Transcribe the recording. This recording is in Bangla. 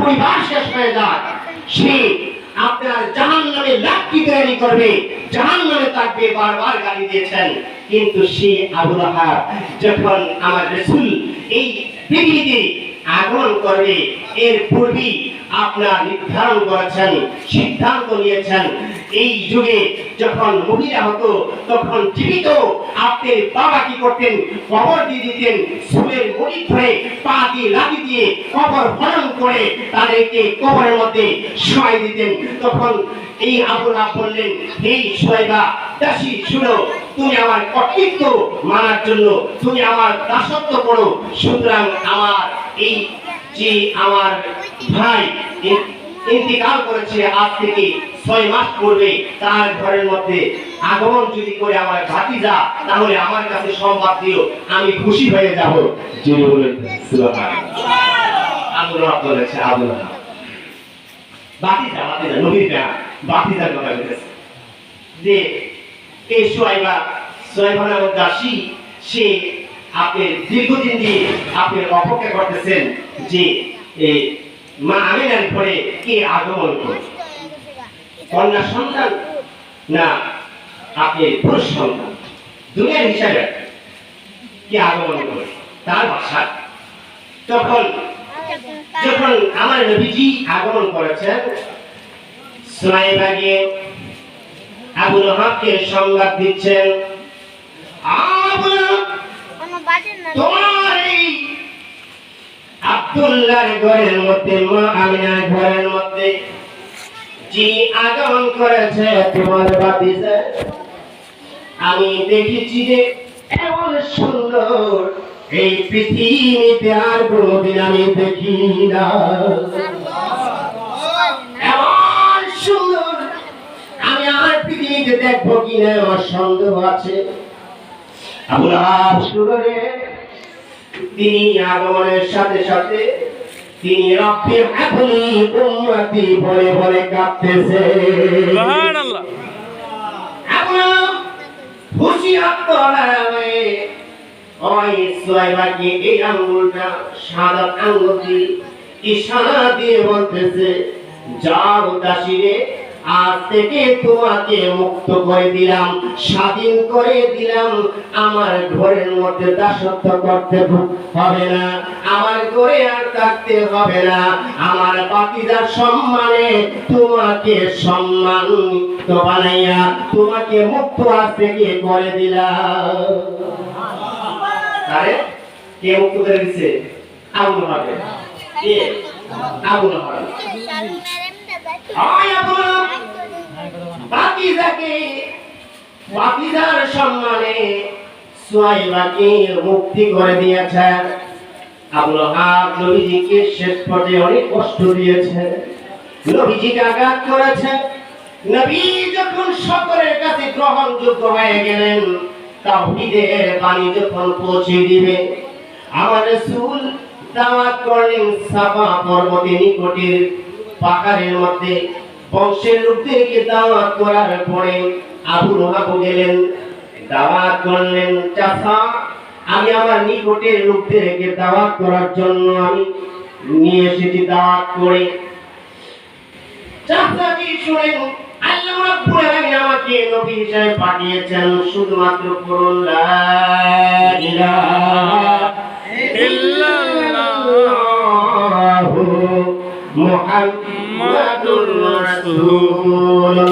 পরিবার শেষ হয়ে যায়, সে আপনার জাহান্নামে লাঠি তৈরি করবে, জাহান্নামে থাকবে, বারবার গালি দিয়েছেন। কিন্তু সে আবু লাহাব যখন আমার রাসূল এই পৃথিবীতে আগমন করবে, এর পূর্বেই আপনার নির্ধারণ করেছেন, সিদ্ধান্ত নিয়েছেন, এই যুগে যখন মহিলা হতো তখন জীবিত আপনার বাবা কি করতেন, কবর দিয়ে দিতেন, চুলের মুড়ি ধরে পা দিয়ে লাঠি দিয়ে কবর খনন করে তাদেরকে কবরের মধ্যে শোয়াই দিতেন। তখন এই আবু লাহাব বললেন, এই সুয়াইবা দাসী, শুনো, তুমি আমার কর্তৃত্ব মানার জন্য তুমি আমার দাসত্ব করো, সুতরাং আমার এই যে আমার ভাই ইন্তিকাল করেছে আজ থেকে 6 মাস পূর্বে, তার ঘরের মধ্যে আগমন যদি করে আমার ভাতিজা, তাহলে আমার কাছে সংবাদ দিও, আমি খুশি হয়ে যাব। যিনি বলেন সুবহানাল্লাহ। আবু লাহাব বলেছে, আবু লাহাব ভাতিজা, ভাতিজা নবীর ভাতিজার কথা বলেছে যে এই সুয়াইবা নামক দাসী, সে আপনি দীর্ঘদিন দিয়ে আপনি অপেক্ষা করতেছেন যে মা আমিনার ঘরে কে আগমন করে, কন্যা সন্তান না আপনি পুরুষ সন্তান, দুনিয়ার হিসাবে কে আগমন করে তার ভাষা। তখন যখন আমার নবীজি আগমন করেছেন, সুয়াইবাকে আবু লাহাবকে সংবাদ দিচ্ছেন, আবু লাহাব, তোমার এই আব্দুল্লাহর ঘরের মধ্যে, মা আমিনার ঘরের মধ্যে যিনি আগমন করেছে তোমার ভাতিজা, আমি দেখেছি যে এমন সুন্দর এই পৃথিবীতে আর কোনোদিন আমি দেখি না, এমন সুন্দর আমি আর পৃথিবীতে দেখবো কিনা আমার সন্দেহ আছে। আবু লাহাব শুনে তিনি আগমনের সাথে সাথে তিনি রব্বি হাবলি উম্মতি বলে বলে কাঁদতেছে, সুবহানাল্লাহ। আবু লাহাব খুশি হয়ে ওই সুয়াইবাকে এই আঙ্গুলটা সাদা আঙ্গুল দিয়ে ইশারা দিয়ে বলতেছে, যাও দাসীরে, আজ থেকে তোমাকে মুক্ত করে দিলাম, স্বাধীন করে দিলাম, আমার ঘরের মধ্যে দাসত্ব করতে হবে না, আমার ঘরে আর থাকতে হবে না, আমার ভাতিজার সম্মানে তোমাকে সম্মানিত বানাইয়া তোমাকে মুক্ত আজ থেকে করে দিলাম। আরে কে মুক্ত করে দিছে? আবু লাহাব। কে? আবু লাহাব। ভাতিজার সম্মানে সুয়াইবাকে মুক্তি করে দিয়েছেন। আবু লাহাব নবীজিকে শেষ পর্যায়ে অনেক কষ্ট দিয়েছে, নবীজিকে আঘাত করেছে। নবী যখন সকলের কাছে গ্রহণযোগ্য হয়ে গেলেন, তাওহীদের বাণী যখন পৌঁছে দিবে, আমার রাসূল দাওয়াত করলেন সাফা পর্বতের নিকটের পাহাড়ের মধ্যে। বংশের লোকদেরকে দাওয়াত করার পরে আবু লাহাব গেলেন, দাওয়াত করলেন, চাচা আমি আমার নিকটের লোকদেরকে দাওয়াত করার জন্য আমি নিয়ে এসেছি, দাওয়াত করে। চাচা কি শুনেন, আল্লাহ রাব্বুল আলামিন আমাকে নবী হিসেবে পাঠিয়েছেন, শুধুমাত্র বলুন লা ইলাহা ইল্লাল্লাহু মুহাম্মাদুর রাসূলুল্লাহ।